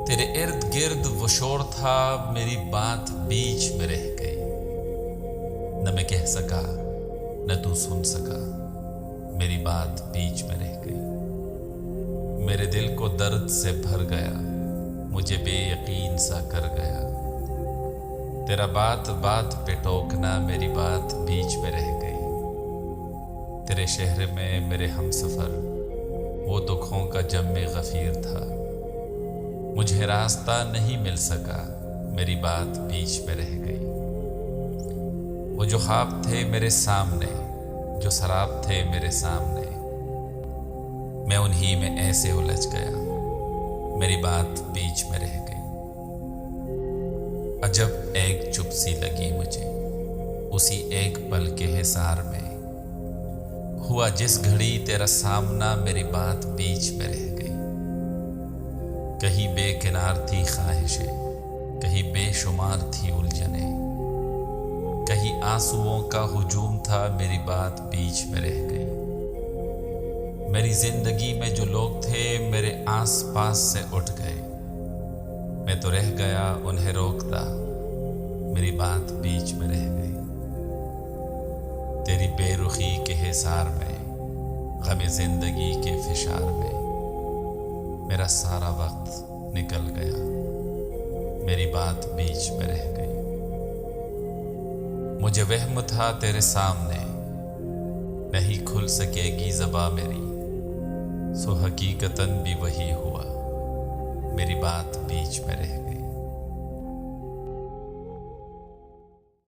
तेरे इर्द गिर्द वो शोर था, मेरी बात बीच में रह गई। न मैं कह सका न तू सुन सका, मेरी बात बीच में रह गई। मेरे दिल को दर्द से भर गया, मुझे बेयकीन सा कर गया। तेरा बात बात पे टोकना, मेरी बात बीच में रह गई। तेरे शहर में मेरे हमसफर, वो दुखों का जम्मे गफीर था। मुझे रास्ता नहीं मिल सका, मेरी बात बीच में रह गई। वो जो ख्वाब थे मेरे सामने, जो शराब थे मेरे सामने, मैं उन्हीं में ऐसे उलझ गया, मेरी बात बीच में रह गई। अजब एक चुप सी लगी मुझे, उसी एक पल के हिसार में हुआ जिस घड़ी तेरा सामना, मेरी बात बीच में रह गई। कहीं बेकिनार थी ख्वाहिशें, कहीं बेशुमार थी उलझने, कहीं आंसुओं का हुजूम था, मेरी बात बीच में रह गई। मेरी जिंदगी में जो लोग थे मेरे आस पास से उठ गए, मैं तो रह गया उन्हें रोकता, मेरी बात बीच में रह गई। तेरी बेरुखी के हिसार में, गमे जिंदगी के फिशार में, मेरा सारा वक्त निकल गया, मेरी बात बीच में रह गई। मुझे वहम था तेरे सामने, नहीं खुल सकेगी ज़बां मेरी, सो हकीकतन भी वही हुआ, मेरी बात बीच में रह गई।